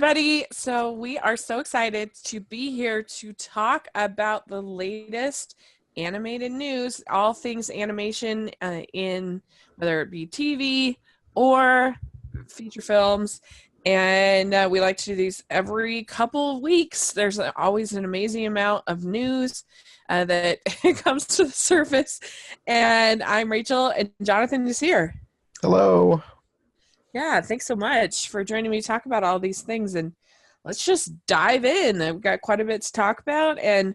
everybody. So we are so excited to be here to talk about the latest animated news, all things animation in whether it be TV or feature films. And we like to do these every couple of weeks. There's always an amazing amount of news that comes to the surface. And I'm Rachel, and Jonathan is here. Hello. Yeah, thanks so much for joining me to talk about all these things. And let's just dive in. We've got quite a bit to talk about. And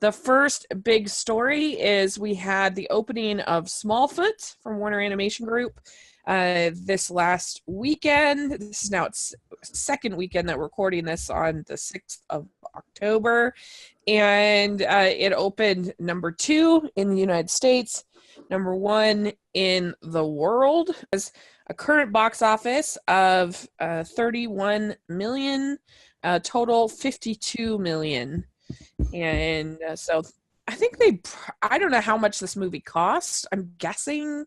the first big story is we had the opening of Smallfoot from Warner Animation Group this last weekend. This is now its second weekend that we're recording this on the 6th of October. And it opened number 2 in the United States, number 1 in the world. As a current box office of 31 million, total 52 million. And so I think I don't know how much this movie cost. I'm guessing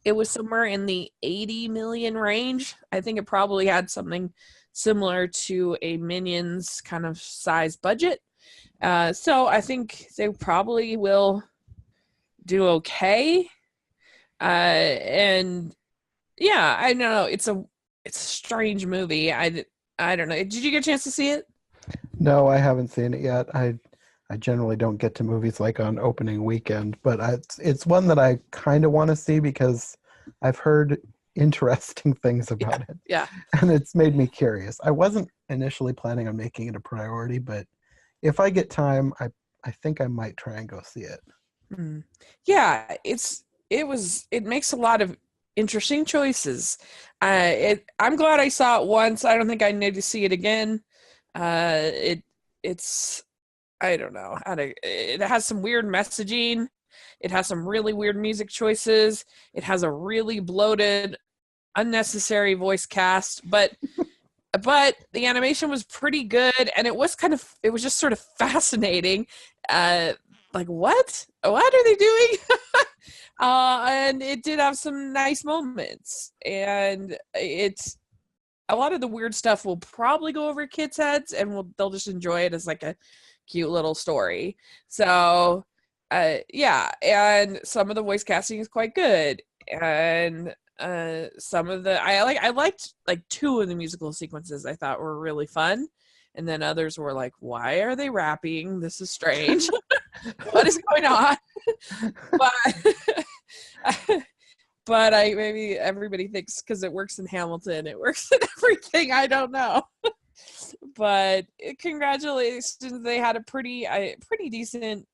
it was somewhere in the 80 million range. I think it probably had something similar to a Minions kind of size budget. So I think they probably will do okay. And yeah, I don't know. It's a strange movie. I don't know. Did you get a chance to see it? No, I haven't seen it yet. I generally don't get to movies like on opening weekend, but it's one that I kind of want to see because I've heard interesting things about it. Yeah. And it's made me curious. I wasn't initially planning on making it a priority, but if I get time, I think I might try and go see it. Yeah, it makes a lot of interesting choices. I'm glad I saw it once. I don't think I need to see it again. It's I don't know how to. It has some weird messaging. It has some really weird music choices. It has a really bloated, unnecessary voice cast, but the animation was pretty good, and it was just sort of fascinating. Like what are they doing? And it did have some nice moments, and it's a lot of the weird stuff will probably go over kids' heads, and they'll just enjoy it as like a cute little story. So yeah, and some of the voice casting is quite good, and some of the I liked like 2 of the musical sequences I thought were really fun, and then others were like, why are they rapping? This is strange. What is going on? But maybe everybody thinks because it works in Hamilton, it works in everything. I don't know. But congratulations, they had a pretty decent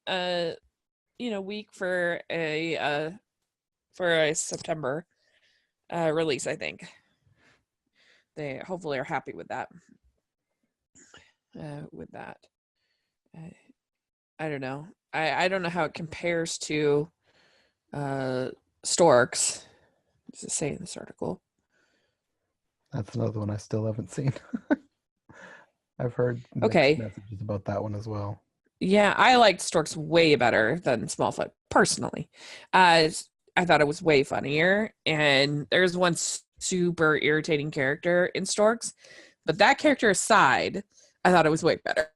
week for a September release. I think they hopefully are happy with that. I don't know. I don't know how it compares to Storks. Does it say in this article? That's another one I still haven't seen. I've heard messages about that one as well. Yeah, I liked Storks way better than Smallfoot, personally. I thought it was way funnier, and there's one super irritating character in Storks, but that character aside, I thought it was way better,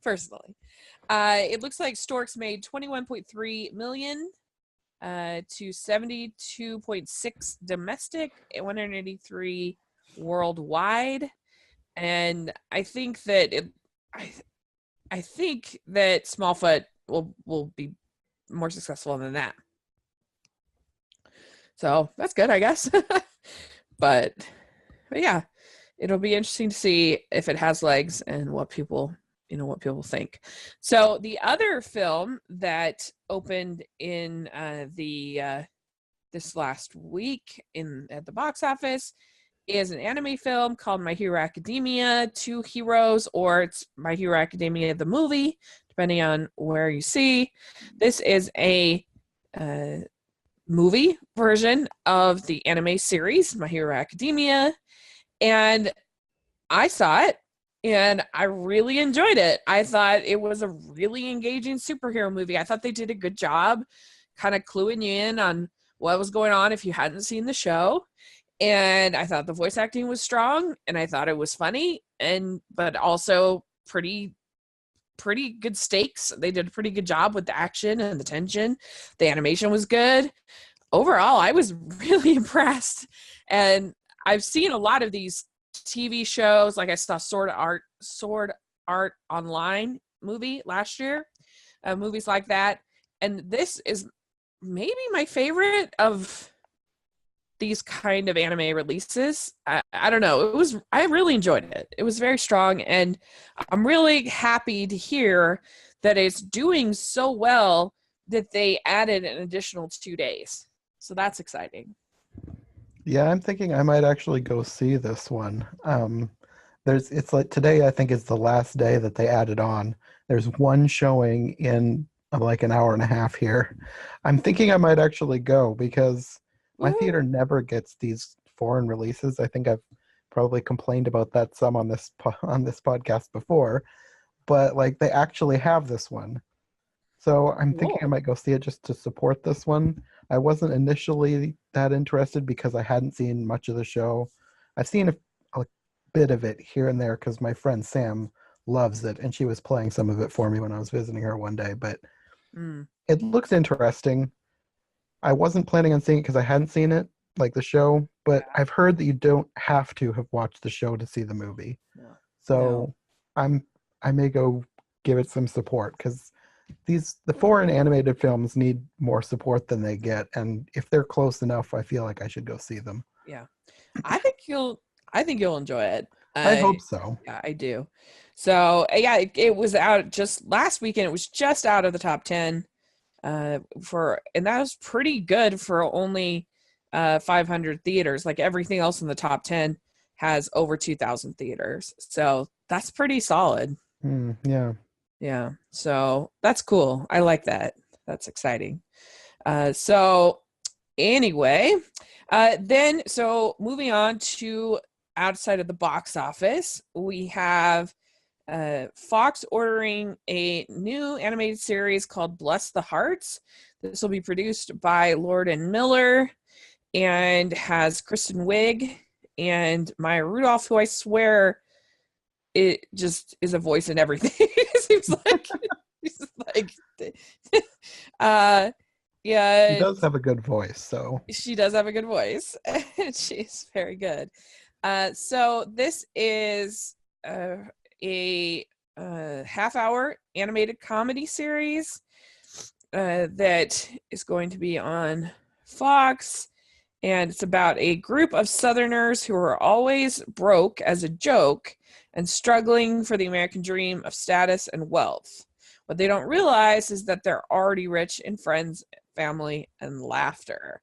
personally. It looks like Storks made 21.3 million to 72.6 domestic, 183 worldwide, and I think that I think that Smallfoot will be more successful than that. So that's good, I guess. but yeah, it'll be interesting to see if it has legs and what people think. So the other film that opened in this last week at the box office is an anime film called My Hero Academia 2 Heroes, or it's My Hero Academia the movie, depending on where you see. This is a movie version of the anime series My Hero Academia, and I saw it and I really enjoyed it. I thought it was a really engaging superhero movie. I thought they did a good job kind of cluing you in on what was going on if you hadn't seen the show. And I thought the voice acting was strong, and I thought it was funny, but also pretty good stakes. They did a pretty good job with the action and the tension. The animation was good. Overall, I was really impressed. And I've seen a lot of these TV shows. Like I saw Sword Art Online movie last year, movies like that. And this is maybe my favorite of these kind of anime releases. I don't know. I really enjoyed it. It was very strong, and I'm really happy to hear that it's doing so well that they added an additional 2 days. So that's exciting. Yeah, I'm thinking I might actually go see this one. It's like today, I think is the last day that they added on. There's one showing in like an hour and a half here. I'm thinking I might actually go because my theater never gets these foreign releases. I think I've probably complained about that some on this podcast before, but like they actually have this one. So I'm thinking I might go see it just to support this one. I wasn't initially that interested because I hadn't seen much of the show. I've seen a bit of it here and there because my friend Sam loves it, and she was playing some of it for me when I was visiting her one day. But it looks interesting. I wasn't planning on seeing it because I hadn't seen it, like the show, but I've heard that you don't have to have watched the show to see the movie. Yeah. So I may go give it some support because the foreign animated films need more support than they get, and if they're close enough, I feel like I should go see them. Yeah, I think you'll enjoy it. I hope so. Yeah, I do. So yeah, it was out just last weekend. It was just out of the top 10 and that was pretty good for only 500 theaters. Like everything else in the top 10 has over 2,000 theaters, so that's pretty solid. Yeah, so that's cool. I like that. That's exciting. So anyway, so moving on to outside of the box office, we have Fox ordering a new animated series called Bless the Hearts. This will be produced by Lord and Miller and has Kristen Wiig and Maya Rudolph, who I swear it just is a voice in everything. It seems like yeah, she does have a good voice. So she does have a good voice. She's very good. So this is a half-hour animated comedy series that is going to be on Fox, and it's about a group of Southerners who are always broke as a joke and struggling for the American dream of status and wealth. What they don't realize is that they're already rich in friends, family, and laughter.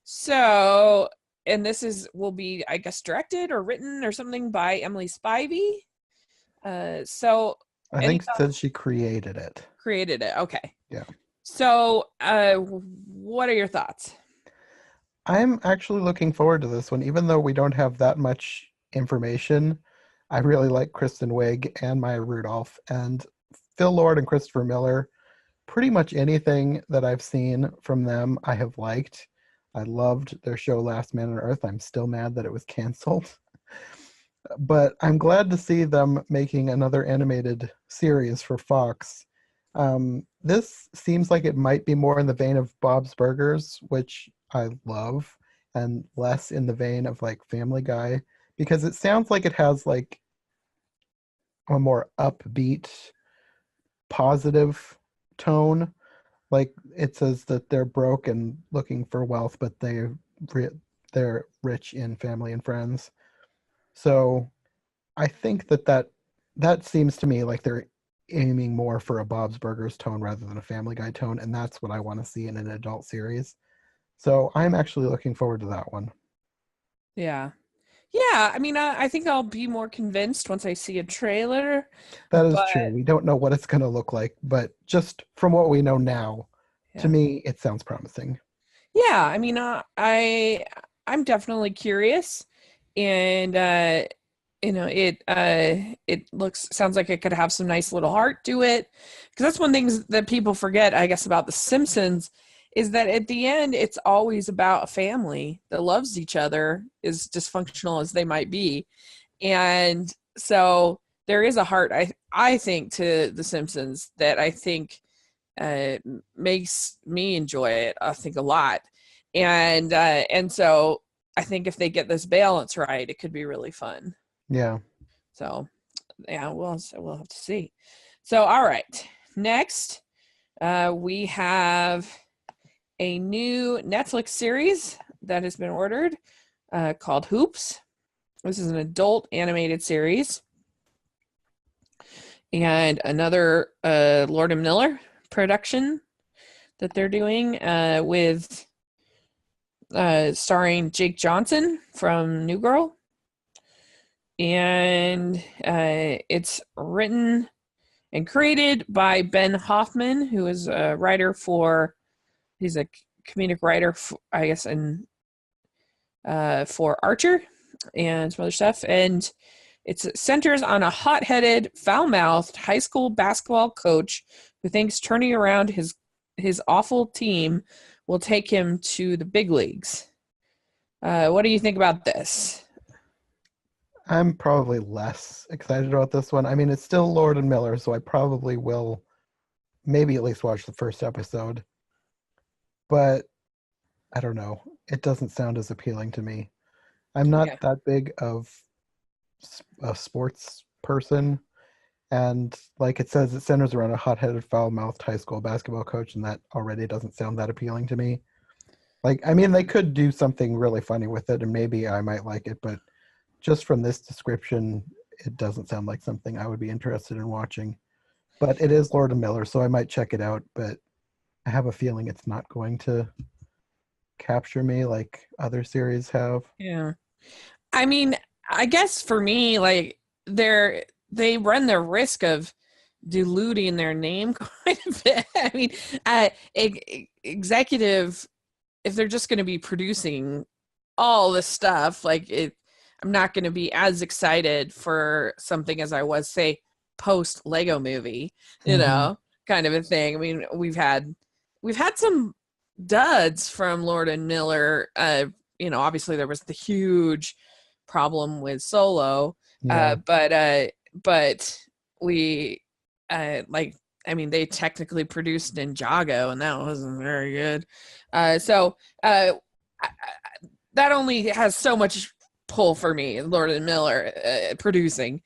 So, and this will be, I guess, directed or written or something by Emily Spivey. So I think it says she created it. Created it. Okay. Yeah. So, what are your thoughts? I'm actually looking forward to this one, even though we don't have that much information. I really like Kristen Wiig and Maya Rudolph, and Phil Lord and Christopher Miller. Pretty much anything that I've seen from them, I have liked. I loved their show Last Man on Earth. I'm still mad that it was canceled. But I'm glad to see them making another animated series for Fox. This seems like it might be more in the vein of Bob's Burgers, which I love, and less in the vein of like Family Guy, because it sounds like it has like a more upbeat, positive tone. Like it says that they're broke and looking for wealth, but they're rich in family and friends. So I think that seems to me like they're aiming more for a Bob's Burgers tone rather than a Family Guy tone, and that's what I want to see in an adult series. So I'm actually looking forward to that one. Yeah. Yeah, I mean, I think I'll be more convinced once I see a trailer. That is true. We don't know what it's going to look like, but just from what we know now, to me, it sounds promising. Yeah, I mean, I'm definitely curious, and it sounds like it could have some nice little heart to it, because that's one thing that people forget, I guess, about The Simpsons, is that at the end, it's always about a family that loves each other, as dysfunctional as they might be. And So there is a heart, I think, to The Simpsons that I think uh, makes me enjoy it. I think a lot, and so I think if they get this balance right, it could be really fun. Yeah. So yeah, we'll have to see. So all right, next we have a new Netflix series that has been ordered called Hoops. This is an adult animated series, and another Lord and Miller production that they're doing with starring Jake Johnson from New Girl. And it's written and created by Ben Hoffman, who is a writer for, he's a comedic writer, for, I guess, in for Archer and some other stuff. And it centers on a hot-headed, foul-mouthed high school basketball coach who thinks turning around his awful team will take him to the big leagues. What do you think about this? I'm probably less excited about this one. I mean, it's still Lord and Miller, so I probably will maybe at least watch the first episode. But I don't know. It doesn't sound as appealing to me. I'm not Yeah. that big of a sports person. And like it says, it centers around a hot-headed, foul-mouthed high school basketball coach, and that already doesn't sound that appealing to me. Like, I mean, they could do something really funny with it, and maybe I might like it, but just from this description, it doesn't sound like something I would be interested in watching. But it is Lord and Miller, so I might check it out, but I have a feeling it's not going to capture me like other series have. Yeah. I mean, I guess for me, like they run the risk of diluting their name quite a bit. I mean, executive, if they're just going to be producing all this stuff, like it, I'm not going to be as excited for something as I was, say, post Lego Movie, Mm-hmm. kind of a thing. I mean, we've had some duds from Lord and Miller. Obviously there was the huge problem with Solo, Yeah. but we like I mean they technically produced Ninjago and that wasn't very good. So that only has so much pull for me, Lord and Miller producing,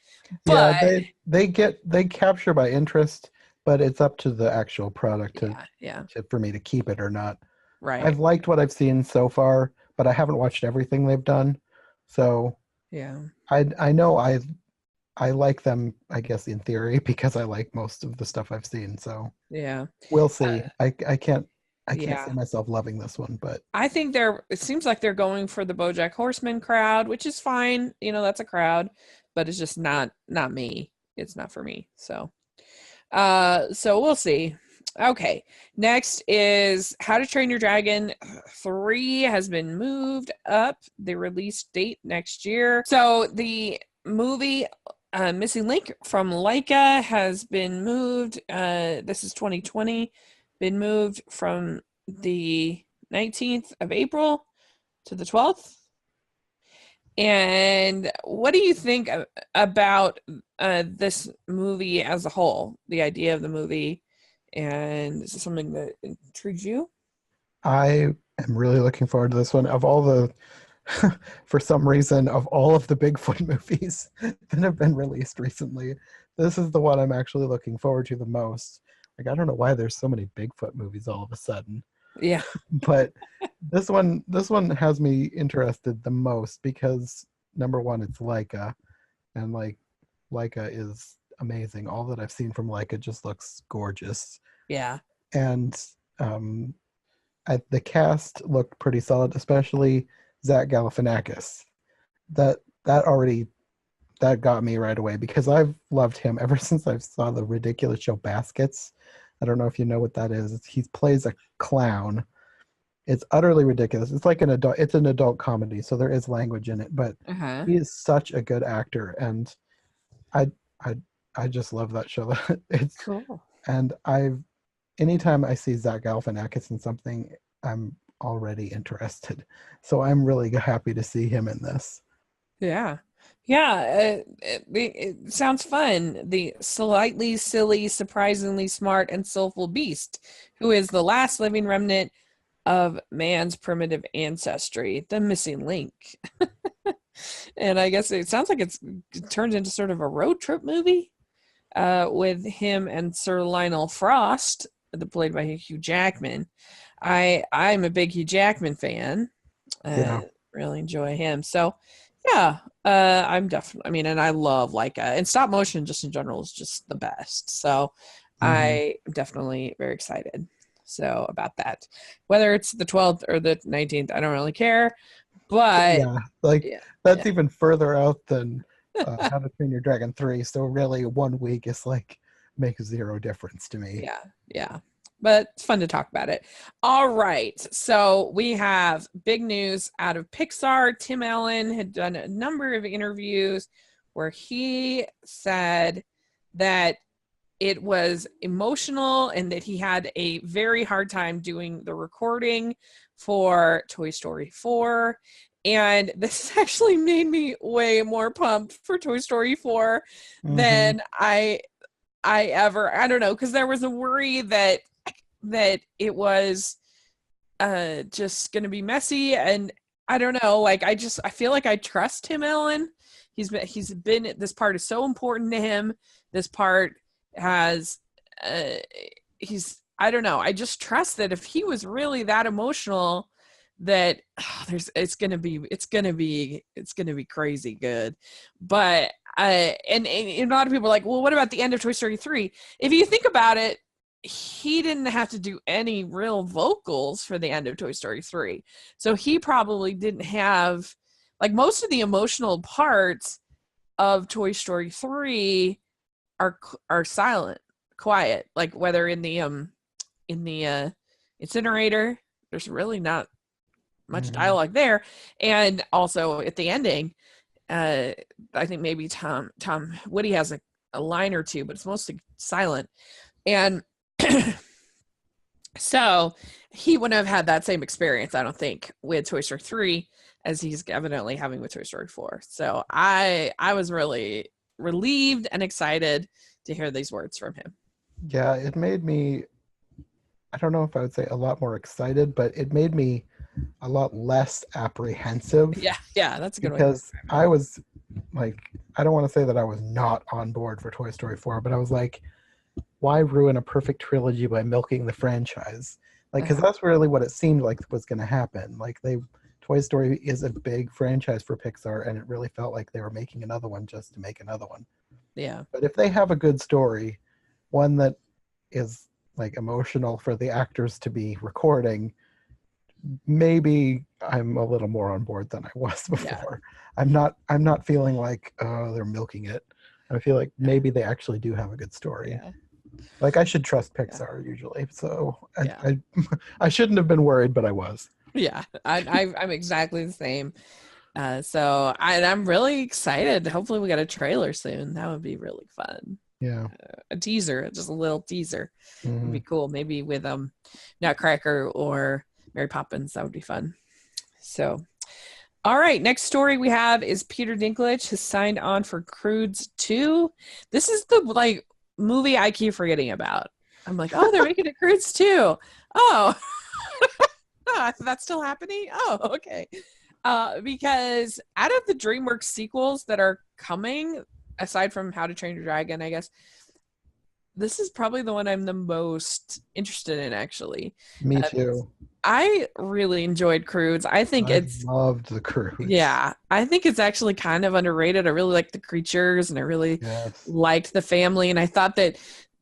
Yeah, but they capture my interest, but it's up to the actual product yeah, for me to keep it or not. right, I've liked what I've seen so far, but I haven't watched everything they've done. So yeah, I know I like them, I guess in theory, because I like most of the stuff I've seen. So yeah, we'll uh, see. I can't see yeah. myself loving this one, but I think it seems like they're going for the BoJack Horseman crowd, which is fine. That's a crowd, but it's just not me. It's not for me. So we'll see. Okay. Next is How to Train Your Dragon 3 has been moved up the release date next year. So the movie Missing Link from Leica has been moved. This is 2020, been moved from the 19th of April to the 12th. And what do you think about this movie as a whole? The idea of the movie, and is it something that intrigues you? I am really looking forward to this one. Of all the, for some reason, of all of the Bigfoot movies that have been released recently, this is the one I'm actually looking forward to the most. Like, I don't know why there's so many Bigfoot movies all of a sudden, Yeah, but this one has me interested the most because number one, it's Leica, and like Leica is amazing. All that I've seen from Leica just looks gorgeous, yeah, and um, the cast looked pretty solid, especially Zach Galifianakis. That that already that got me right away because I've loved him ever since I saw the ridiculous show Baskets. I don't know if you know what that is. He plays a clown. It's utterly ridiculous. It's like an adult comedy, so there is language in it, but uh-huh, he is such a good actor, and I I I just love that show. It's cool. and I've anytime I see Zach Galifianakis in something, I'm already interested. So I'm really happy to see him in this. Yeah. Yeah, it sounds fun. The slightly silly, surprisingly smart, and soulful beast, who is the last living remnant of man's primitive ancestry, the missing link. And I guess it sounds like it turns into sort of a road trip movie with him and Sir Lionel Frost, played by Hugh Jackman. I'm a big Hugh Jackman fan. Yeah. Really enjoy him. So yeah, I'm definitely. I mean, and I love Leica, and stop motion just in general is just the best. So Hmm. I'm definitely very excited. So about that, whether it's the 12th or the 19th, I don't really care. But Yeah, like yeah, that's yeah, even further out than How to Train Your Dragon 3. So really, 1 week is like makes zero difference to me. yeah, yeah. But it's fun to talk about it. All right. So we have big news out of Pixar. Tim Allen had done a number of interviews where he said that it was emotional and that he had a very hard time doing the recording for Toy Story 4. And this actually made me way more pumped for Toy Story 4 Hmm. than I don't know, because there was a worry that it was just gonna be messy, and I don't know, like I feel like I trust Tim Allen. He's been this part is so important to him. This part has uh he's I don't know, I just trust that if he was really that emotional, that there's it's gonna be crazy good. But and a lot of people are like, well, what about the end of Toy Story 3? If you think about it, he didn't have to do any real vocals for the end of Toy Story 3. So he probably didn't have, like, most of the emotional parts of Toy Story 3 are silent, quiet, like whether in the incinerator, there's really not much Hmm. dialogue there, and also at the ending, uh I think maybe Tom Woody has a line or two, but it's mostly silent. And so he wouldn't have had that same experience, I don't think, with Toy Story 3 as he's evidently having with Toy Story 4. So I was really relieved and excited to hear these words from him. Yeah, it made me, I don't know if I would say a lot more excited, but it made me a lot less apprehensive Yeah, yeah, that's a good way to because describe it. I was like, I don't want to say that I was not on board for Toy Story 4, but I was like, why ruin a perfect trilogy by milking the franchise? Like, because that's really what it seemed like was going to happen. Like, Toy Story is a big franchise for Pixar, and it really felt like they were making another one just to make another one. Yeah, But if they have a good story, one that is like emotional for the actors to be recording, maybe I'm a little more on board than I was yeah, before. I'm not feeling like, oh, they're milking it. I feel like yeah, maybe they actually do have a good story. yeah, Like I should trust yeah, Pixar usually, so yeah, I shouldn't have been worried, but I was. yeah. I'm exactly the same. So I'm really excited. Hopefully, we get a trailer soon. That would be really fun. Yeah. A teaser, just a little teaser, would Hmm. be cool. Maybe with Nutcracker or Mary Poppins. That would be fun. So, all right, next story we have is Peter Dinklage has signed on for Croods 2. This is the like movie I keep forgetting about. I'm like, oh, they're making a Croods 2. Oh, that's still happening. Oh, okay. Because out of the DreamWorks sequels that are coming, aside from How to Train Your Dragon, I guess this is probably the one I'm the most interested in, actually. Me Because too. I really enjoyed Croods. I think I it's, loved the Crudes. yeah, I think it's actually kind of underrated. I really like the creatures and I really Yes. liked the family. And I thought that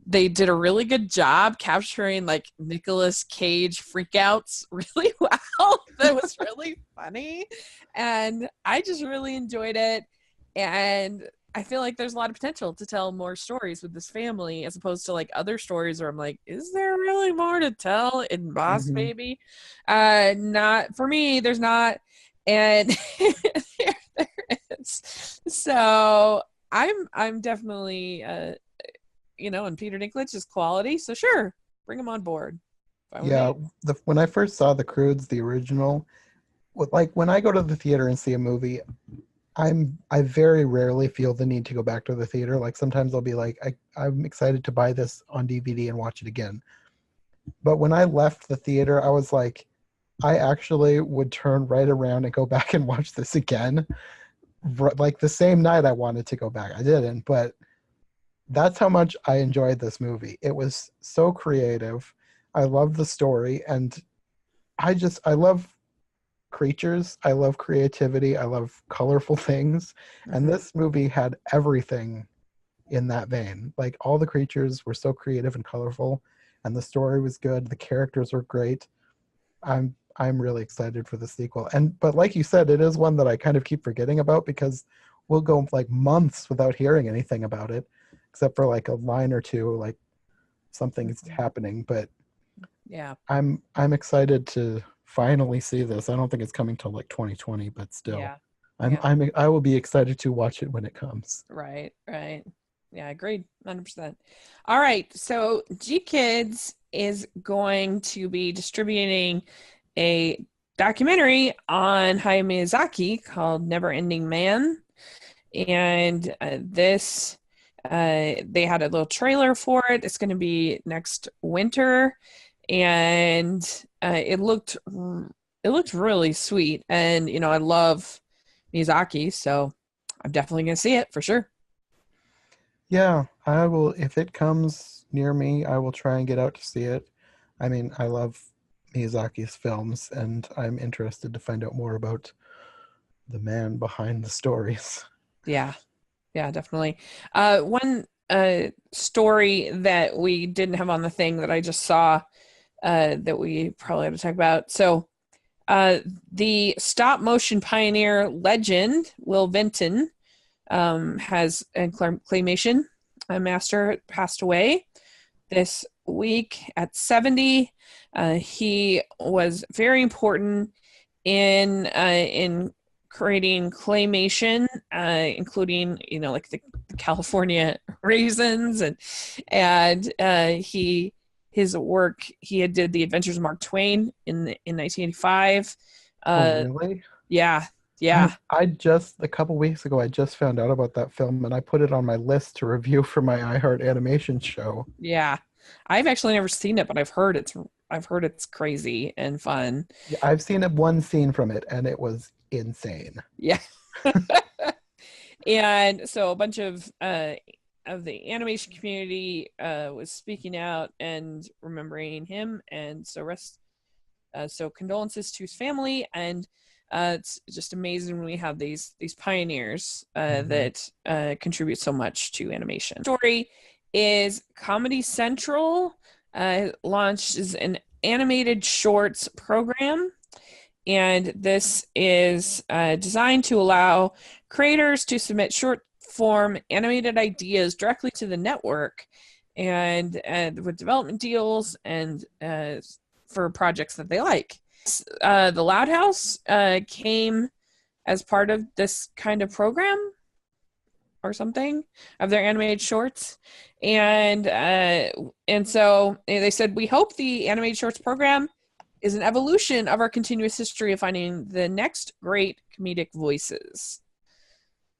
they did a really good job capturing like Nicolas Cage freakouts really well. That was really funny. And I just really enjoyed it. And I feel like there's a lot of potential to tell more stories with this family as opposed to like other stories where I'm like, is there really more to tell in Boss Hmm. Baby? Not for me, there's not. And there is. So I'm definitely and Peter Dinklage is quality, so sure, bring him on board. Fine with Yeah. me. When I first saw the Crudes, the original, like when I go to the theater and see a movie, I very rarely feel the need to go back to the theater. Like sometimes I'll be like, I'm excited to buy this on DVD and watch it again. But when I left the theater, I was like, I actually would turn right around and go back and watch this again. Like the same night I wanted to go back. I didn't, but that's how much I enjoyed this movie. It was so creative. I love the story, and I love creatures. I love creativity. I love colorful things. And Mhm. this movie had everything in that vein. Like all the creatures were so creative and colorful, and the story was good. The characters were great. I'm really excited for the sequel. And but like you said, it is one that I kind of keep forgetting about because we'll go like months without hearing anything about it, except for like a line or two, like something's Mhm. happening. But Yeah. I'm excited to finally see this. I don't think it's coming till like 2020, but still, Yeah. Yeah. I will be excited to watch it when it comes. Right. Right. Yeah. Agreed. 100%. All right. So G Kids is going to be distributing a documentary on Hayao Miyazaki called Never Ending Man. And they had a little trailer for it. It's going to be next winter. And it looked really sweet. And, I love Miyazaki. So I'm definitely going to see it for sure. Yeah, I will. If it comes near me, I will try and get out to see it. I mean, I love Miyazaki's films, and I'm interested to find out more about the man behind the stories. Yeah. Yeah, definitely. One story that we didn't have on the thing that I just saw that we probably have to talk about. So, uh, the stop motion pioneer legend, Will Vinton, has a claymation master, passed away this week at 70. He was very important in creating claymation, including like the California raisins and his work. He had did the Adventures of Mark Twain in 1985. Oh, Uh, really? yeah, yeah, I just a couple weeks ago I just found out about that film, and I put it on my list to review for my iHeart Animation show. yeah. I've actually never seen it, but I've heard it's crazy and fun. Yeah, I've seen one scene from it, and it was insane. Yeah. And so a bunch of the animation community was speaking out and remembering him, and so condolences to his family, and it's just amazing when we have these pioneers Mhm. that contribute so much to animation. Story is Comedy Central launches an animated shorts program, and this is designed to allow creators to submit short form animated ideas directly to the network and with development deals and for projects that they like. The Loud House came as part of this kind of program or something of their animated shorts, and so they said we hope the animated shorts program is an evolution of our continuous history of finding the next great comedic voices.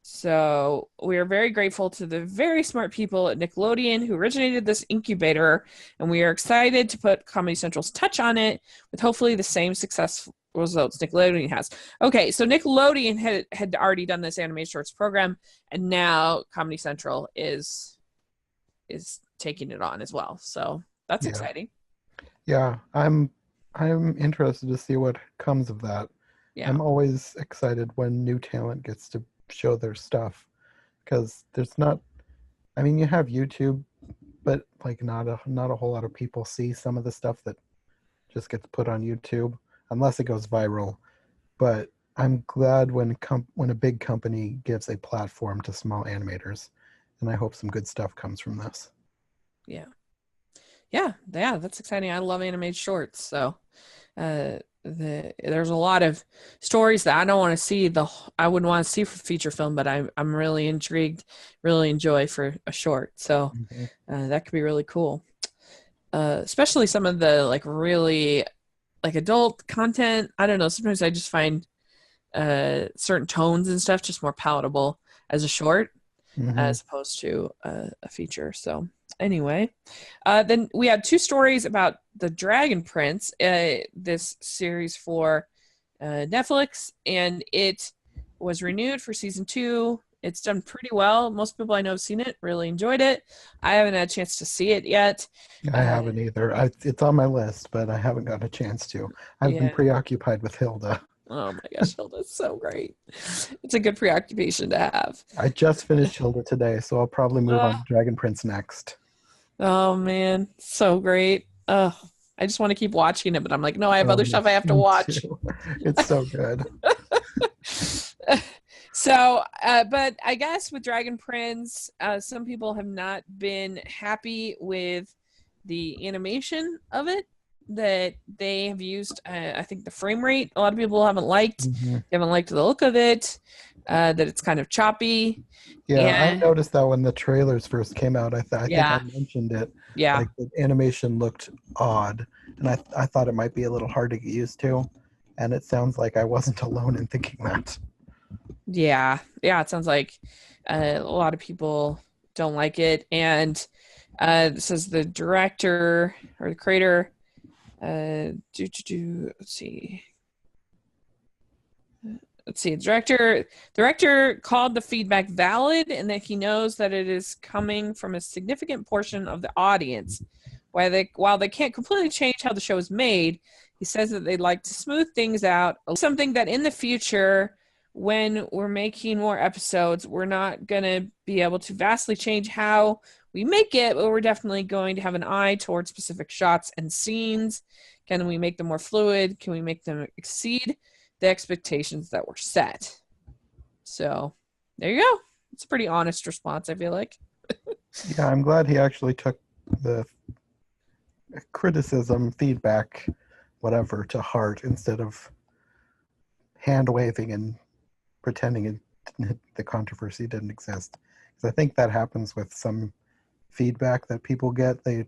So we are very grateful to the very smart people at Nickelodeon who originated this incubator, and we are excited to put Comedy Central's touch on it with hopefully the same successful results Nickelodeon has. Okay, so Nickelodeon had already done this animated shorts program, and now Comedy Central is taking it on as well. So that's Yeah, exciting. yeah. I'm interested to see what comes of that. Yeah. I'm always excited when new talent gets to show their stuff because there's not. I mean, you have YouTube, but like not a whole lot of people see some of the stuff that just gets put on YouTube unless it goes viral. But I'm glad when a big company gives a platform to small animators, and I hope some good stuff comes from this. Yeah. Yeah, that's exciting. I love animated shorts. So, there's a lot of stories that I don't want to see I wouldn't want to see for feature film, but I'm really intrigued, really enjoy for a short. So, Mhm. that could be really cool. Especially some of the like really like adult content. I don't know. Sometimes I just find certain tones and stuff just more palatable as a short Hmm. as opposed to a feature. So anyway, then we had two stories about the Dragon Prince, this series for Netflix, and it was renewed for season 2. It's done pretty well. Most people I know have seen it, really enjoyed it. I haven't had a chance to see it yet. I Uh, haven't either. It's on my list, but I haven't got a chance to. I've been yeah. preoccupied with Hilda. Oh my gosh, Hilda's so great. It's a good preoccupation to have. I just finished Hilda today, so I'll probably move on to Dragon Prince next. Oh man, so great. I just want to keep watching it, but I'm like, no, I have Oh, other stuff I have to me watch. too. It's so good. So, but I guess with Dragon Prince, some people have not been happy with the animation of it that they have used. I think the frame rate, a lot of people haven't liked. Hmm. They haven't liked the look of it, that it's kind of choppy. Yeah, I And noticed that when the trailers first came out. I think I yeah, mentioned it. yeah, Like the animation looked odd, and I thought it might be a little hard to get used to. And it sounds like I wasn't alone in thinking that. yeah. It sounds like a lot of people don't like it. And this is the director or the creator. Let's see. Director called the feedback valid and that he knows that it is coming from a significant portion of the audience. While they can't completely change how the show is made, he says that they'd like to smooth things out. Something that in the future, when we're making more episodes, we're not going to be able to vastly change how we make it, but we're definitely going to have an eye towards specific shots and scenes. Can we make them more fluid? Can we make them exceed the expectations that were set? So there you go. It's a pretty honest response, I feel like. Yeah, I'm glad he actually took the criticism, feedback, whatever, to heart instead of hand waving and pretending the controversy didn't exist. Because I think that happens with some feedback that people get. They were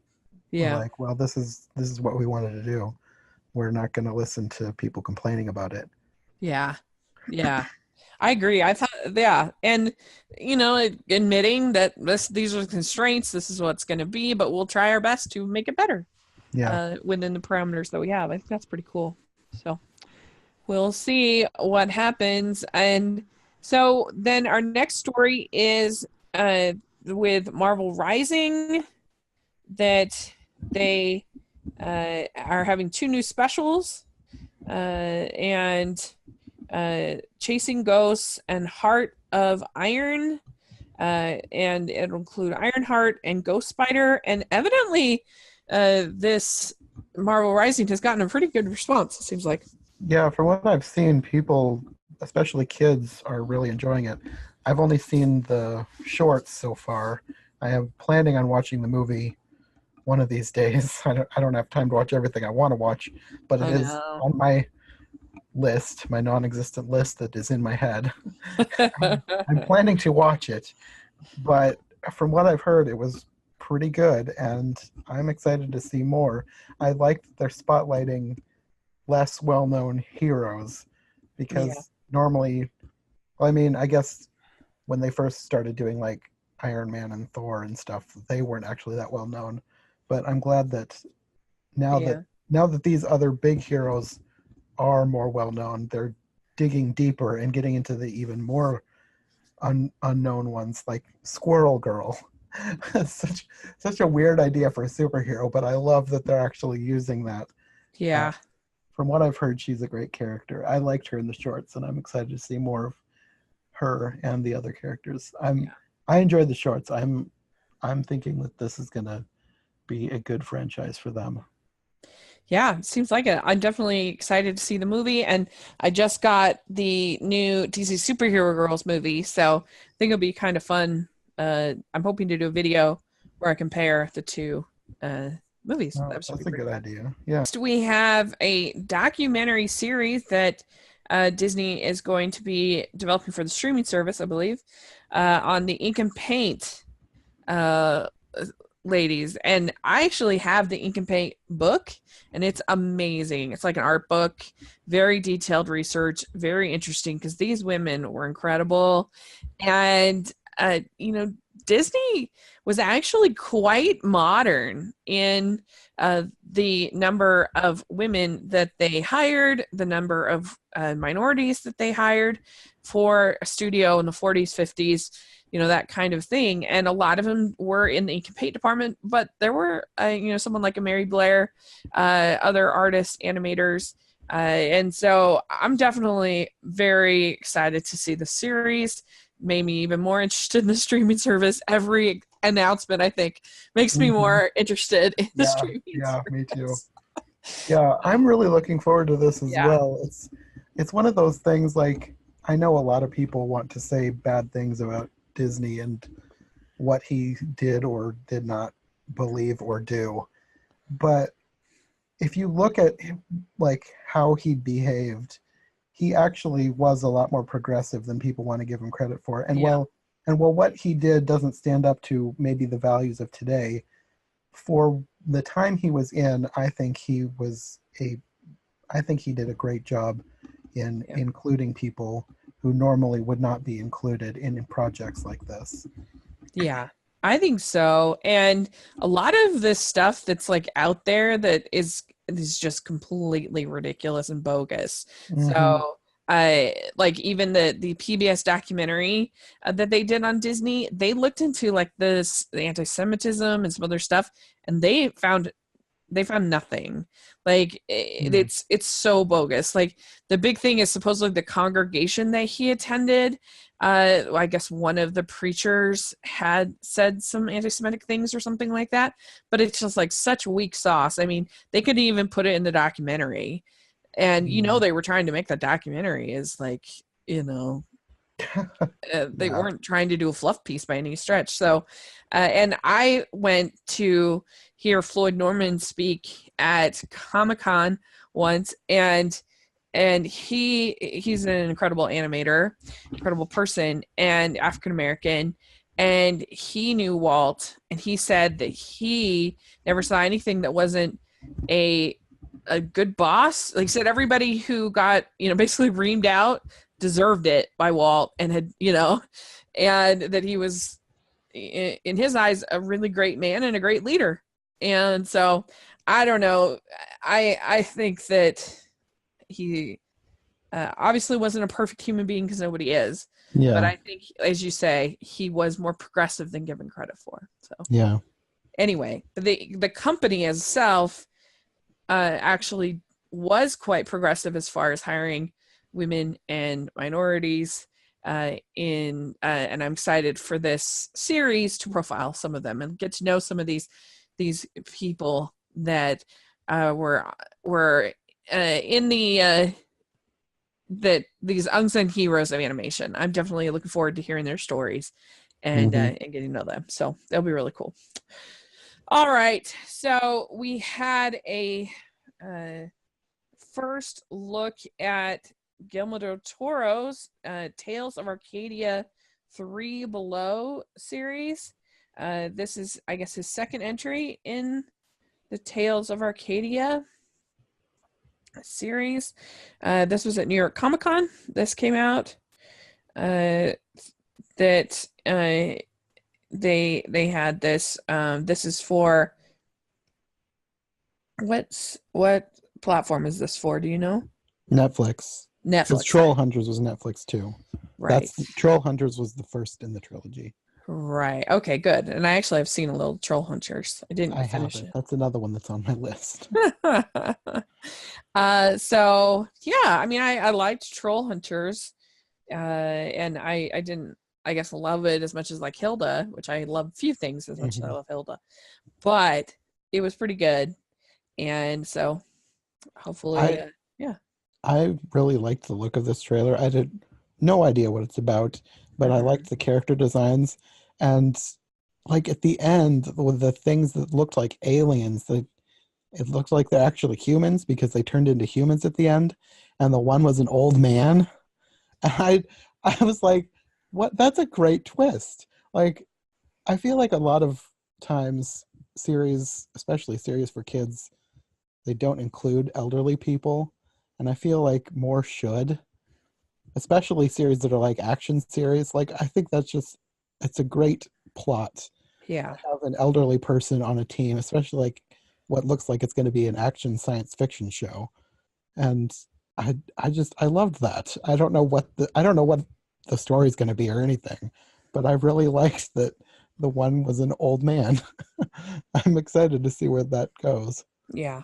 Yeah. like, "Well, this is what we wanted to do. We're not going to listen to people complaining about it." Yeah. Yeah. I agree. I thought, yeah. And, admitting that these are the constraints, this is what's going to be, but we'll try our best to make it better Yeah. within the parameters that we have. I think that's pretty cool. So we'll see what happens. And so then our next story is with Marvel Rising, that they are having 2 new specials, and Chasing Ghosts and Heart of Iron, and it'll include Ironheart and Ghost Spider. And evidently, this Marvel Rising has gotten a pretty good response, it seems like. Yeah, from what I've seen, people, especially kids, are really enjoying it. I've only seen the shorts so far. I am planning on watching the movie one of these days. I don't have time to watch everything I want to watch, but it Oh is no. on my list, my non-existent list that is in my head. I'm planning to watch it, but from what I've heard, it was pretty good, and I'm excited to see more. I like that they're spotlighting less well-known heroes Yeah. because normally, well, I mean, I guess when they first started doing like Iron Man and Thor and stuff, they weren't actually that well known. But I'm glad that now that Yeah. now that these other big heroes are more well known, they're digging deeper and getting into the even more unknown ones, like Squirrel Girl. such a weird idea for a superhero, but I love that they're actually using that. Uh, Yeah. from what I've heard, she's a great character. I liked her in the shorts, and I'm excited to see more of her and the other characters. Yeah. I enjoyed the shorts. I'm thinking that this is gonna be a good franchise for them. Yeah, seems like it. I'm definitely excited to see the movie, and I just got the new DC Superhero Girls movie, so I think it'll be kind of fun. I'm hoping to do a video where I compare the two movies. Oh, That should be that's a pretty good fun. idea. Yeah. Next, we have a documentary series that Disney is going to be developing for the streaming service, I believe, on the Ink and Paint uh, ladies. And I actually have the Ink and Paint book, and it's amazing. It's like an art book, very detailed research, very interesting because these women were incredible. And, Disney was actually quite modern in the number of women that they hired, the number of minorities that they hired for a studio in the 40s, 50s, that kind of thing. And a lot of them were in the ink and paint department, but there were, someone like a Mary Blair, other artists, animators. And so I'm definitely very excited to see the series. Made me even more interested in the streaming service. Every announcement, I think, makes me more interested in the streaming service. Me too. Yeah, I'm really looking forward to this as well. It's one of those things, like, I know a lot of people want to say bad things about Disney and what he did or did not believe or do. But if you look at like how he behaved, he actually was a lot more progressive than people want to give him credit for. And while what he did doesn't stand up to maybe the values of today, for the time he was in, I think he did a great job in including people who normally would not be included in projects like this. Yeah, I think so. And a lot of this stuff that's like out there that is just completely ridiculous and bogus. Mm-hmm. So like even the PBS documentary that they did on Disney, they looked into like the anti-Semitism and some other stuff, and they found nothing. Like it's so bogus. Like the big thing is supposedly the congregation that he attended. I guess one of the preachers had said some anti-Semitic things or something like that, but it's just like such weak sauce. I mean, they couldn't even put it in the documentary, and they were trying to make that documentary is like, they weren't trying to do a fluff piece by any stretch. So, and I went to hear Floyd Norman speak at Comic-Con once, and he's an incredible animator, incredible person, and African American, and he knew Walt, and he said that he never saw anything that wasn't a good boss. Like he said, everybody who got basically reamed out deserved it by Walt, and had and that he was in his eyes a really great man and a great leader. And so I don't know, I think that he obviously wasn't a perfect human being, because nobody is, but I think, as you say, he was more progressive than given credit for. So anyway, the company itself actually was quite progressive as far as hiring women and minorities and I'm excited for this series to profile some of them and get to know some of these people that were in these unsung heroes of animation. I'm definitely looking forward to hearing their stories and getting to know them. So that'll be really cool. All right, so we had a first look at Guillermo del Toro's Tales of Arcadia 3 Below series. This is, I guess, his second entry in the Tales of Arcadia series. This was at New York Comic Con. This came out. That they had this. This is for what platform is this for? Do you know? Netflix. Because Troll Hunters was Netflix too. Right. Troll Hunters was the first in the trilogy. Right. Okay, good. And I actually have seen a little Troll Hunters. I didn't finish it. That's another one that's on my list. So yeah, I mean, I liked Troll Hunters, and I didn't, I guess, love it as much as like Hilda, which I love few things as much as I love Hilda, but it was pretty good, and so hopefully, I really liked the look of this trailer. I had no idea what it's about, but I liked the character designs. And like at the end, with the things that looked like aliens, it looked like they're actually humans because they turned into humans at the end. And the one was an old man. And I was like, what? That's a great twist. Like, I feel like a lot of times series, especially series for kids, they don't include elderly people, and I feel like more should, especially series that are like action series. Like I think that's just it's a great plot Yeah. to have an elderly person on a team, especially like what looks like it's going to be an action science fiction show. And I loved that. I don't know what the story's going to be or anything, but I really liked that the one was an old man. I'm excited to see where that goes. Yeah.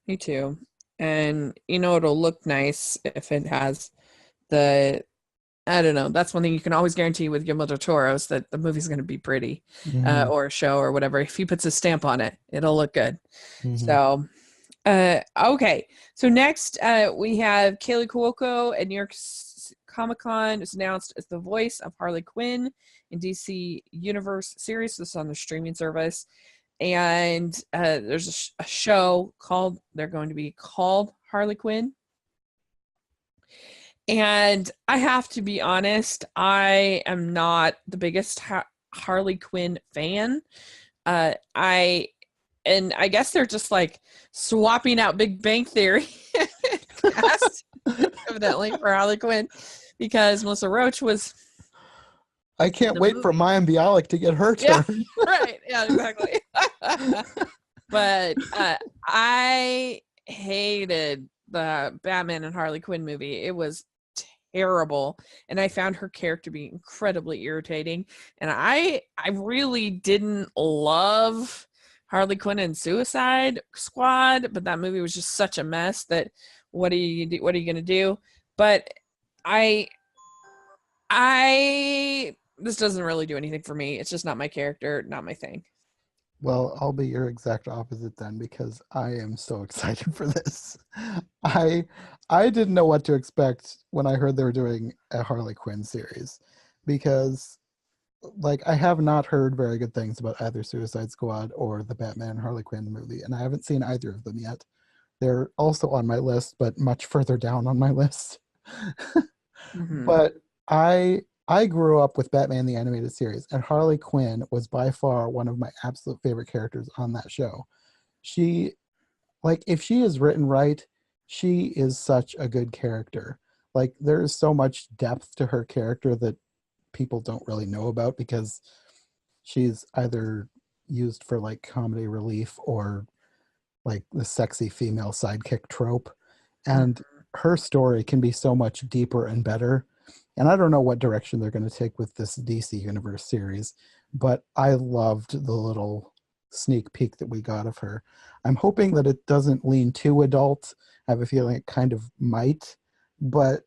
Me too. And it'll look nice if it has the I don't know. That's one thing you can always guarantee with Guillermo del Toro is that the movie's going to be pretty, Hmm. or a show or whatever. If he puts a stamp on it, it'll look good. Hmm. So, okay. So next, we have Kaylee Cuoco at New York Comic Con is announced as the voice of Harley Quinn in DC Universe series. This is on the streaming service, and there's a show called. They're going to be called Harley Quinn. And I have to be honest, I am not the biggest Harley Quinn fan. I guess they're just like swapping out Big Bang Theory cast, evidently, for Harley Quinn because Melissa Roach was I in can't the wait for movie. Mayim Bialik to get her Yeah, turn. right. Yeah, exactly. But I hated the Batman and Harley Quinn movie. It was terrible, and I found her character to be incredibly irritating. And I really didn't love Harley Quinn and Suicide Squad, but that movie was just such a mess that what are you going to do? But I I this doesn't really do anything for me. It's just not my character, not my thing. Well, I'll be your exact opposite then because I am so excited for this. I I didn't know what to expect when I heard they were doing a Harley Quinn series because like I have not heard very good things about either Suicide Squad or the Batman Harley Quinn movie, and I haven't seen either of them yet. They're also on my list, but much further down on my list. Hmm. But I grew up with Batman the animated series, and Harley Quinn was by far one of my absolute favorite characters on that show. She like if she is written right, she is such a good character. Like there is so much depth to her character that people don't really know about because she's either used for like comedy relief or like the sexy female sidekick trope. And her story can be so much deeper and better. And I don't know what direction they're going to take with this DC Universe series, but I loved the little sneak peek that we got of her. I'm hoping that it doesn't lean too adult. I have a feeling it kind of might, but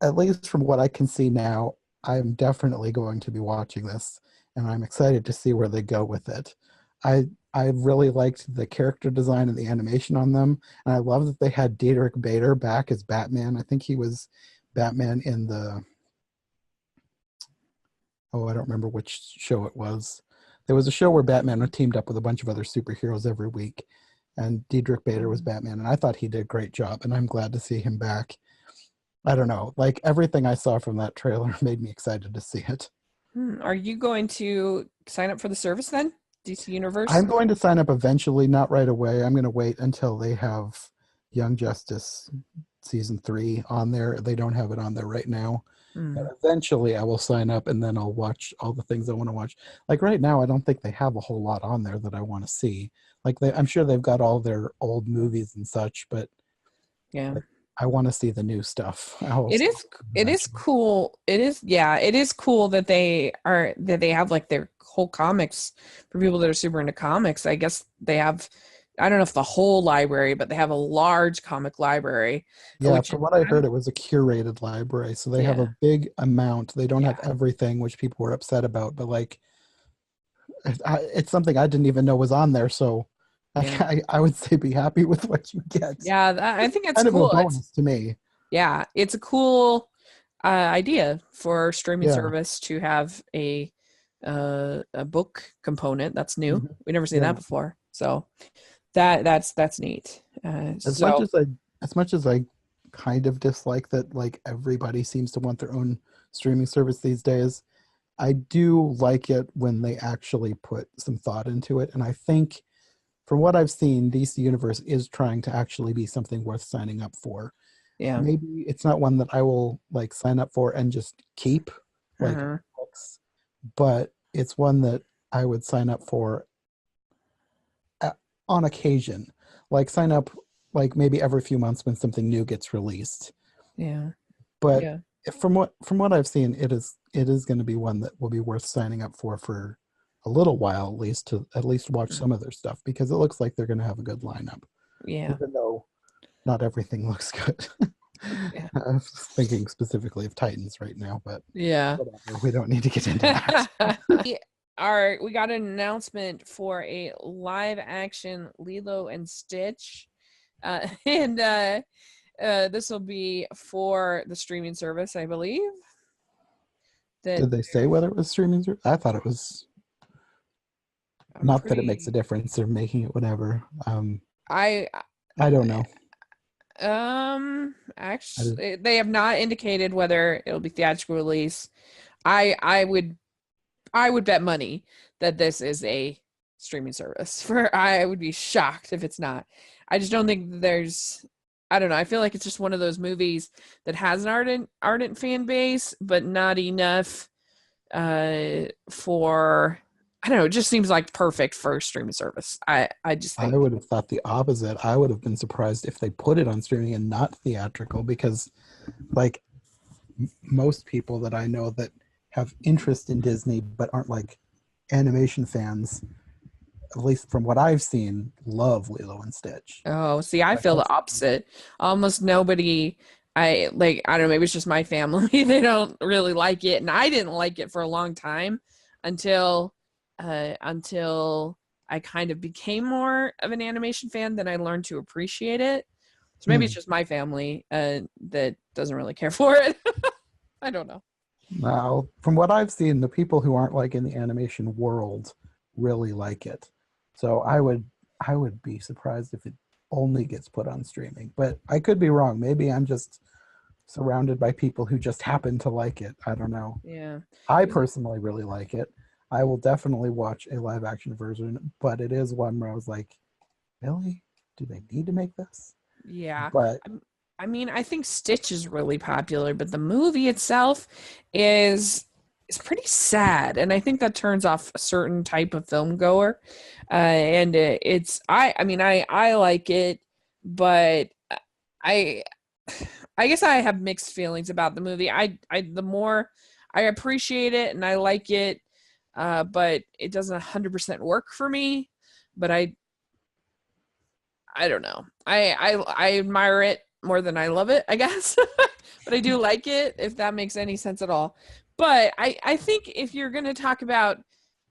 at least from what I can see now, I'm definitely going to be watching this, and I'm excited to see where they go with it. I I really liked the character design and the animation on them, and I love that they had Diedrich Bader back as Batman. I think he was Batman in the I don't remember which show it was. There was a show where Batman teamed up with a bunch of other superheroes every week, and Diedrich Bader was Batman, and I thought he did a great job, and I'm glad to see him back. I don't know, like everything I saw from that trailer made me excited to see it. Are you going to sign up for the service then? DC Universe? I'm going to sign up eventually, not right away. I'm going to wait until they have Young Justice season 3 on there. They don't have it on there right now. But Hmm. eventually I will sign up and then I'll watch all the things I want to watch. Like right now, I don't think they have a whole lot on there that I want to see. Like I'm sure they've got all their old movies and such, but Yeah. like, I want to see the new stuff. It is it is Eventually. cool. It is cool that they have like their whole comics for people that are super into comics. I guess they have I don't know if the whole library, but they have a large comic library, Yeah, which from what I I'm heard, it was a curated library. So they have yeah, a big amount. They don't have yeah, everything, which people were upset about, but like it's something I didn't even know was on there. So yeah. I would say be happy with what you get. Yeah, I think it's Kind of a cool. It's bonus to me. yeah, it's a cool idea for streaming Yeah. service to have a book component. That's new. Mhm. We've never seen that Yeah. before. So that's neat. As much So as I kind of dislike that like everybody seems to want their own streaming service these days, I do like it when they actually put some thought into it. And I think from what I've seen, DC Universe is trying to actually be something worth signing up for. Yeah. Maybe it's not one that I will like sign up for and just keep like Uh-huh. books, but it's one that I would sign up for on occasion. Like sign up like maybe every few months when something new gets released. Yeah. But Yeah. from what I've seen, it is going to be one that will be worth signing up for a little while at least, to at least watch Mm. some of their stuff, because it looks like they're going to have a good lineup, Yeah. even though not everything looks good. Yeah. I'm thinking specifically of Titans right now, but Yeah. whatever. We don't need to get into that. We got an announcement for a live action Lilo and Stitch. And this will be for the streaming service, I believe. Did they say whether it was streaming? I thought it was. I'm Not that it makes a pretty difference. They're making it whatever. I I don't know. I Actually they have not indicated whether it'll be theatrical release. I would bet money that this is a streaming service. For I would be shocked if it's not. I just don't think there's. I don't know. I feel like it's just one of those movies that has an ardent fan base, but not enough for. I don't know. It just seems like perfect for a streaming service. I just I think. would have thought the opposite. I would have been surprised if they put it on streaming and not theatrical, because like most people that I know that have interest in Disney but aren't like animation fans, at least from what I've seen, love Lilo and Stitch. Oh, see, I Like feel the that's opposite. Almost nobody. I like. I don't know. Maybe it's just my family. They don't really like it, and I didn't like it for a long time until until I kind of became more of an animation fan. Then I learned to appreciate it. So maybe it's hmm. just my family that doesn't really care for it. I don't know. Now, from what I've seen, the people who aren't like in the animation world really like it. So I would be surprised if it only gets put on streaming. But I could be wrong. Maybe I'm just surrounded by people who just happen to like it. I don't know. Yeah. I personally really like it. I will definitely watch a live action version, but it is one where I was like, really? Do they need to make this? Yeah. But I mean, I think Stitch is really popular, but the movie itself is is pretty sad, and I think that turns off a certain type of film goer. And it's I mean I like it, but I I guess I have mixed feelings about the movie. I the more I appreciate it and I like it, but it doesn't 100% work for me. But I don't know. I admire it more than I love it, I guess. But I do like it, if that makes any sense at all. But I think if you're going to talk about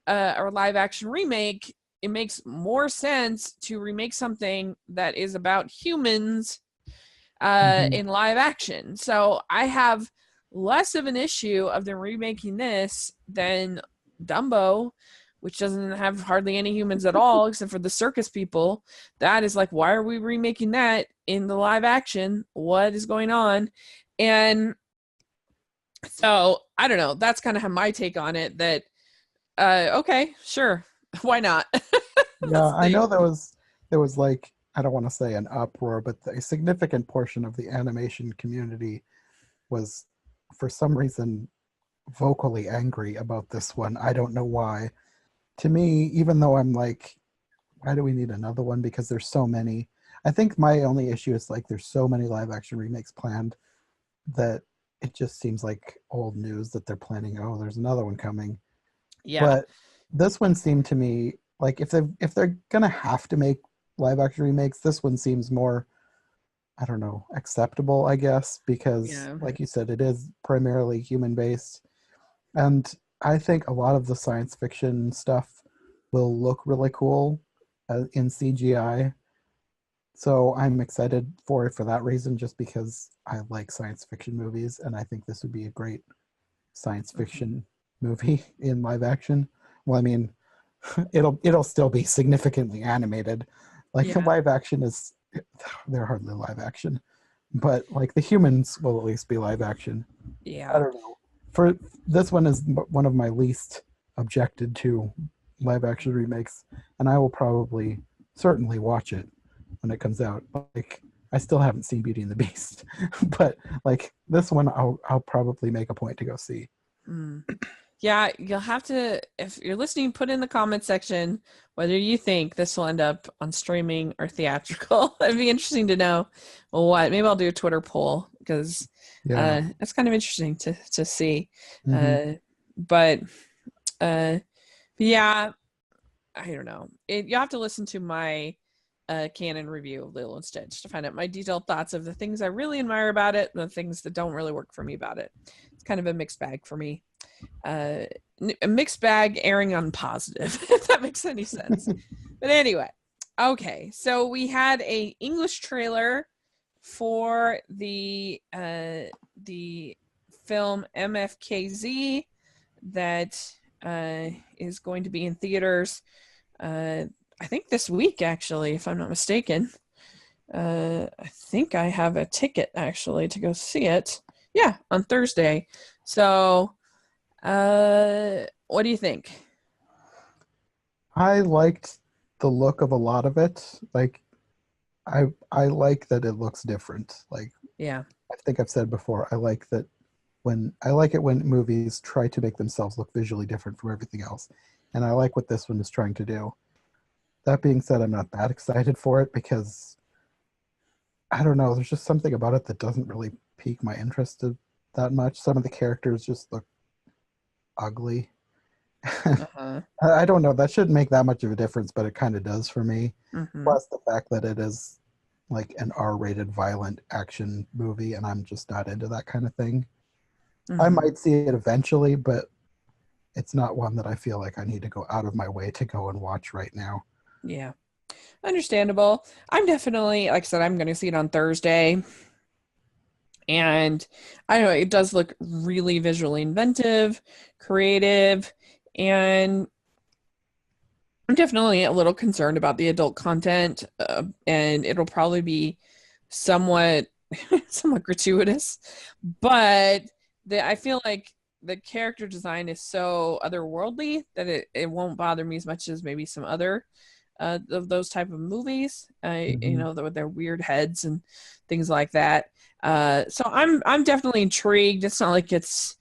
a live action remake, it makes more sense to remake something that is about humans mhm. in live action. So I have less of an issue of them remaking this than Dumbo, which doesn't have hardly any humans at all except for the circus people. That is like, why are we remaking that in the live action? What is going on? And so I don't know. That's kind of my take on it. That okay, sure, why not? Yeah, That's the I thing. know there was like, I don't want to say an uproar, but a significant portion of the animation community was for some reason vocally angry about this one. I don't know why. To me, even though I'm like, why do we need another one? Because there's so many. I think my only issue is like there's so many live action remakes planned that it just seems like old news that they're planning, oh, there's another one coming. Yeah, But this one seemed to me like if they're gonna have to make live action remakes, this one seems more, I don't know, acceptable, I guess, because yeah, like you said, it is primarily human based. And I think a lot of the science fiction stuff will look really cool in CGI. So I'm excited for it for that reason, just because I like science fiction movies, and I think this would be a great science mhm, fiction movie in live action. Well, I mean, it'll still be significantly animated. Like yeah, live action is, they're hardly live action, but like the humans will at least be live action. I yeah. don't know. for this one is one of my least objected to live action remakes, and I will probably certainly watch it when it comes out. Like I still haven't seen Beauty and the Beast, but like this one, I'll probably make a point to go see. Mm. Yeah, you'll have to, if you're listening, put in the comment section whether you think this will end up on streaming or theatrical. It'd be interesting to know what. Maybe I'll do a Twitter poll because it's kind of interesting to see. Mm-hmm. But yeah, I don't know. You have to listen to my canon review of Lilo and Stitch to find out my detailed thoughts of the things I really admire about it and the things that don't really work for me about it. It's kind of a mixed bag for me. A mixed bag airing on positive, if that makes any sense. But anyway, okay, so we had a English trailer for the film MFKZ that is going to be in theaters I think this week, actually, if I'm not mistaken. I think I have a ticket actually to go see it. Yeah, on Thursday. So what do you think? I liked the look of a lot of it. Like I like that it looks different. Like Yeah. I think I've said before, I like it when movies try to make themselves look visually different from everything else. And I like what this one is trying to do. That being said, I'm not that excited for it because I don't know, there's just something about it that doesn't really pique my interest that much. Some of the characters just look ugly. Uh-huh. I don't know. That shouldn't make that much of a difference, but it kind of does for me. Mm-hmm. Plus the fact that it is like an R-rated violent action movie, and I'm just not into that kind of thing. Mm-hmm. I might see it eventually, but it's not one that I feel like I need to go out of my way to go and watch right now. Yeah. Understandable. I'm definitely, like I said, I'm going to see it on Thursday. And I don't know, it does look really visually inventive, creative, and I'm definitely a little concerned about the adult content, and it'll probably be somewhat somewhat gratuitous, but I feel like the character design is so otherworldly that it won't bother me as much as maybe some other of those type of movies, with their weird heads and things like that. So I'm definitely intrigued. It's not like it's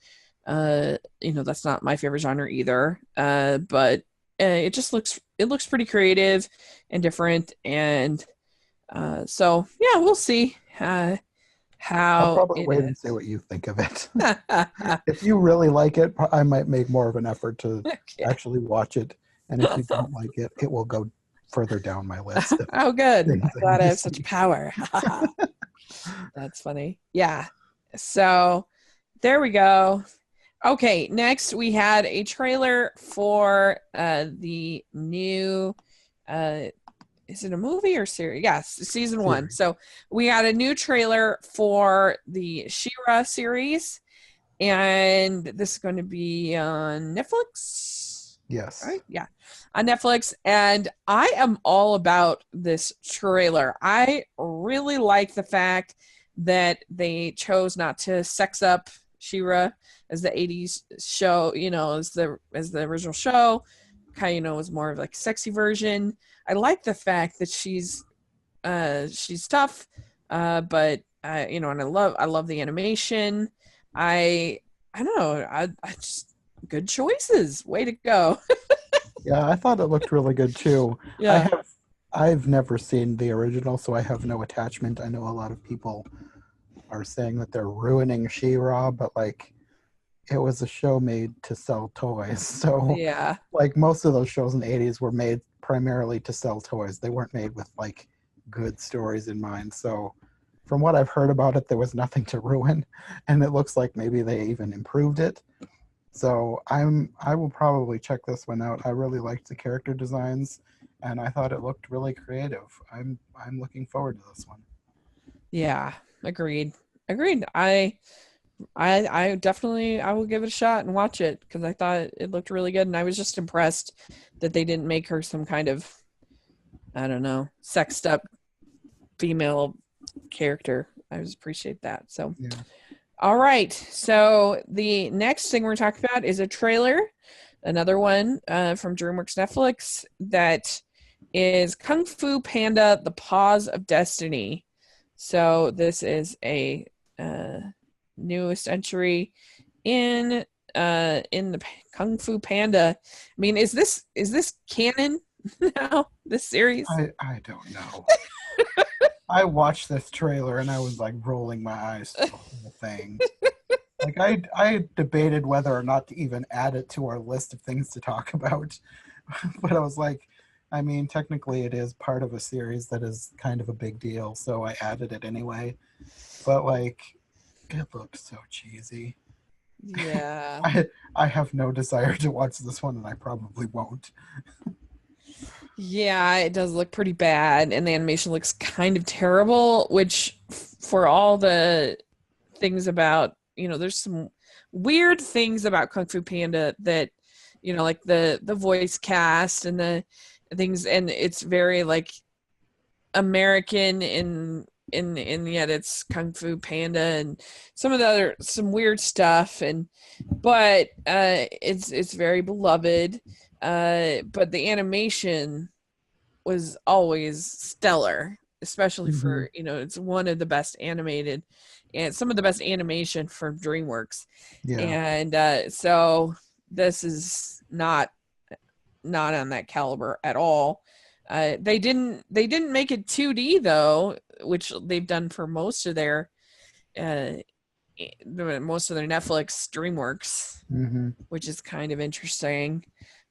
that's not my favorite genre either. But it looks pretty creative and different, and so yeah, we'll see how I'll probably it wait and is. see what you think of it. If you really like it, I might make more of an effort to Okay. actually watch it. And if you don't like it, it will go further down my list. Oh, good. I'm Things I glad need I to have such see. power. That's funny. Yeah. So there we go. Okay, next we had a trailer for the new is it a movie or series? Yes, season 1. So we had a new trailer for the She-Ra series, and this is going to be on Netflix. Yes. Right? Yeah, on Netflix, and I am all about this trailer. I really like the fact that they chose not to sex up She-Ra as the 80s show, as the original show, kind of was more of like a sexy version. I like the fact that she's tough, but and I love the animation. I don't know. I just good choices. Way to go. Yeah, I thought it looked really good too. Yeah. I've never seen the original, so I have no attachment. I know a lot of people are saying that they're ruining She-Ra, but like it was a show made to sell toys. So Yeah. like most of those shows in the 80s were made primarily to sell toys. They weren't made with like good stories in mind. So from what I've heard about it, there was nothing to ruin, and it looks like maybe they even improved it. So I will probably check this one out. I really liked the character designs, and I thought it looked really creative. I'm looking forward to this one. Yeah. Agreed. I definitely I will give it a shot and watch it because I thought it looked really good, and I was just impressed that they didn't make her some kind of, I don't know, sexed up female character. I just appreciate that. So Yeah. All right. So the next thing we're talking about is a trailer, another one from DreamWorks Netflix that is Kung Fu Panda: The Paws of Destiny. So this is a uh, newest entry in the Kung Fu Panda. I mean, is this canon now? This series? I don't know. I watched this trailer and I was like rolling my eyes through the whole thing. Like I debated whether or not to even add it to our list of things to talk about. But I was like, I mean, technically it is part of a series that is kind of a big deal, so I added it anyway. But like it looked so cheesy. Yeah. I I have no desire to watch this one and I probably won't. Yeah, it does look pretty bad, and the animation looks kind of terrible, which for all the things about, there's some weird things about Kung Fu Panda that, like the voice cast and the things, and it's very like American in yet it's Kung Fu Panda and some weird stuff, and but it's very beloved. But the animation was always stellar, especially Hmm. for, it's one of the best animated and some of the best animation from DreamWorks. Yeah. And so this is not on that caliber at all. They didn't make it 2D though, which they've done for uh, most of their Netflix DreamWorks, Hmm. which is kind of interesting.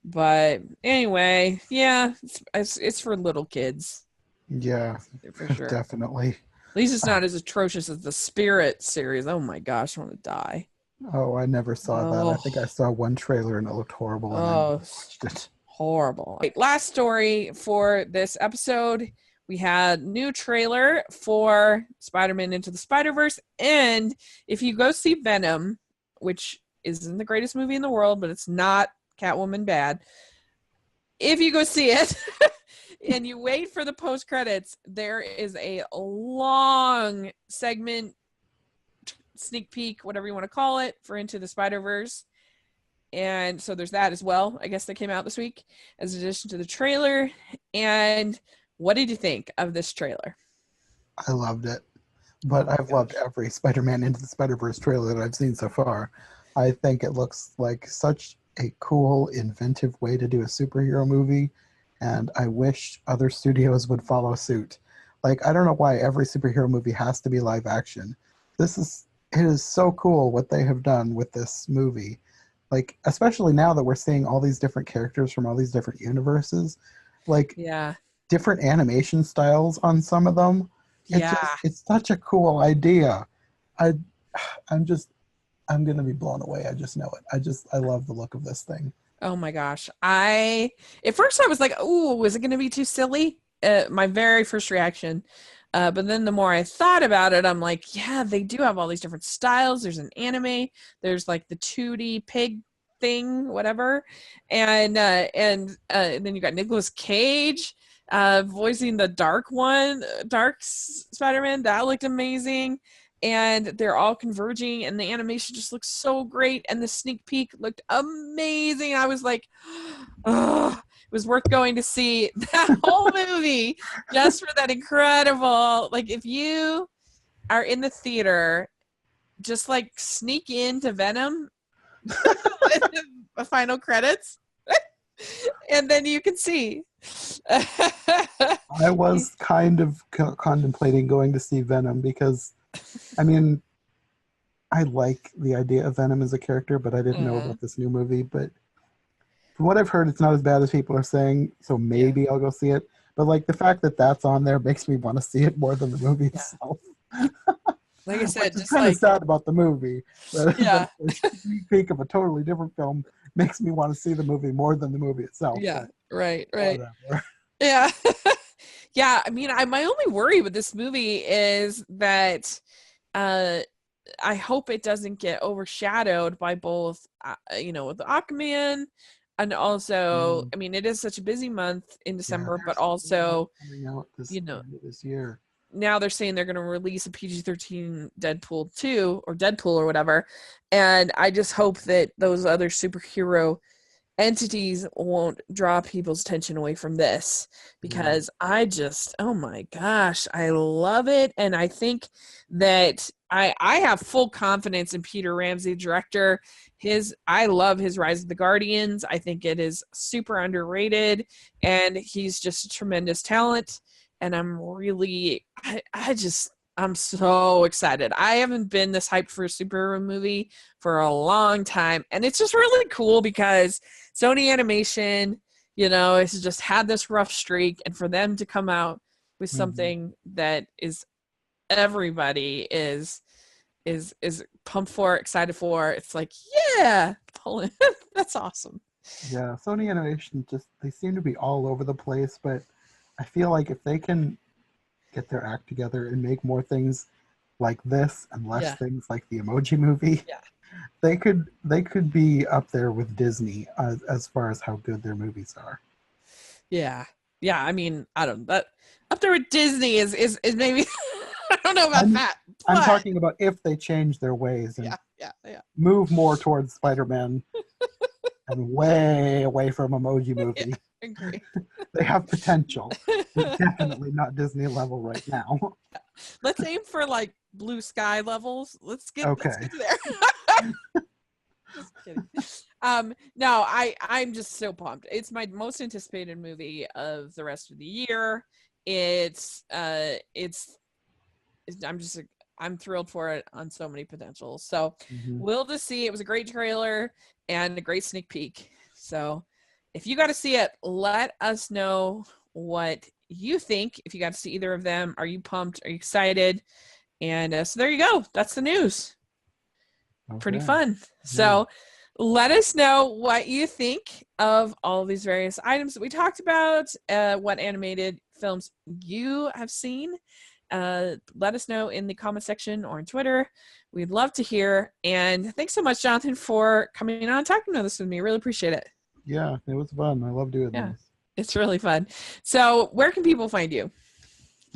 But anyway, yeah, it's for little kids Yeah, for sure. definitely. At least it's not as atrocious as the Spirit series. Oh my gosh, I want to die. Oh, I never saw that. I Oh, think I saw one trailer and it looked horrible and I never oh, watched it. horrible. Right, last story for this episode. We had new trailer for Spider-Man Into the Spider-Verse, and if you go see Venom, which isn't the greatest movie in the world, but it's not Catwoman bad. If you go see it and you wait for the post credits, there is a long segment, sneak peek, whatever you want to call it, for Into the Spider Verse. And so there's that as well. I guess that came out this week as addition to the trailer. And what did you think of this trailer? I loved it. Oh But my I've loved gosh. every Spider-Man Into the Spider-Verse trailer that I've seen so far. I think it looks like such a cool, inventive way to do a superhero movie, and I wish other studios would follow suit. Like, I don't know why every superhero movie has to be live action. It is so cool what they have done with this movie. Like, especially now that we're seeing all these different characters from all these different universes, like Yeah. different animation styles on some of them. Yeah. It's such a cool idea. I I'm just I'm gonna be blown away. I just know it. I love the look of this thing. Oh my gosh. At first I was like, "Oh, was it going to be too silly?" My very first reaction. But then the more I thought about it, I'm like, yeah, they do have all these different styles. There's an anime, there's like the 2D pig thing, whatever. And then you got Nicolas Cage voicing the dark Spider-Man. That looked amazing, and they're all converging, and the animation just looks so great, and the sneak peek looked amazing. I was like, oh, it was worth going to see that whole movie just for that incredible, like, if you are in the theater, just like sneak into Venom the final credits, and then you can see. I was kind of contemplating going to see Venom because, I mean, I like the idea of Venom as a character, but I didn't know Mm, about this new movie. But from what I've heard, it's not as bad as people are saying, so yeah, maybe I'll go see it. But like the fact that that's on there makes me want to see it more than the movie yeah. itself, Like I which said, is just kind of like, sad about the movie. But yeah, a sneak peek of a totally different film makes me want to see the movie more than the movie itself. yeah, But right, right. whatever. Yeah. Yeah, I mean, my only worry with this movie is that uh I hope it doesn't get overshadowed by both with the Aquaman, and also, Mm, I mean, it is such a busy month in yeah, December, but there's a lot also, coming out this you know, end of this year. now they're saying they're going to release a PG-13 Deadpool 2 or Deadpool or whatever. And I just hope that those other superhero entities won't draw people's attention away from this, because I just, oh my gosh, I love it. And I think that I have full confidence in Peter Ramsey, director. I love his Rise of the Guardians. I think it is super underrated, and he's just a tremendous talent. And I'm really, I'm so excited. I haven't been this hyped for a superhero movie for a long time. And it's just really cool because Sony Animation, has just had this rough streak. And for them to come out with something that is everybody is pumped for, excited for, it's like, yeah, that's awesome. Yeah, Sony Animation, they seem to be all over the place, but I feel like if they can get their act together and make more things like this and less things like the Emoji Movie, they could be up there with Disney as far as how good their movies are. Yeah. I mean, I don't. That up there with Disney is maybe. I don't know about that. But... I'm talking about if they change their ways and move more towards Spider-Man and way away from Emoji Movie. Yeah, I agree. They have potential. Definitely not Disney level right now. Let's aim for like Blue Sky levels. Let's get there. Just kidding. No, I'm just so pumped. It's my most anticipated movie of the rest of the year. I'm thrilled for it on so many potentials. So we'll just see. It was a great trailer and a great sneak peek. So if you got to see it, let us know what you think. If you got to see either of them, are you pumped? Are you excited? And so there you go. That's the news. Okay. Pretty fun. Yeah. So let us know what you think of all of these various items that we talked about, what animated films you have seen. Let us know in the comment section or on Twitter. We'd love to hear. And thanks so much, Jonathan, for coming on and talking to this with me. Really appreciate it. Yeah, it was fun. I love doing this. It's really fun. So where can people find you?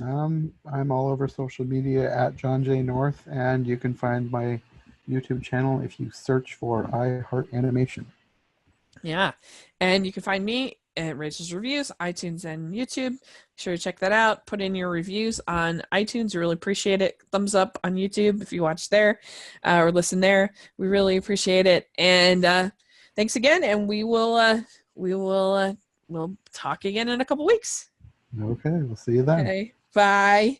I'm all over social media at John J. North, and you can find my YouTube channel if you search for I Heart Animation. Yeah, and you can find me at Rachel's Reviews, iTunes, and YouTube. Be sure to check that out. Put in your reviews on iTunes. We really appreciate it. Thumbs up on YouTube if you watch there or listen there. We really appreciate it. And thanks again, and we'll talk again in a couple weeks. Okay, we'll see you then. Okay, bye.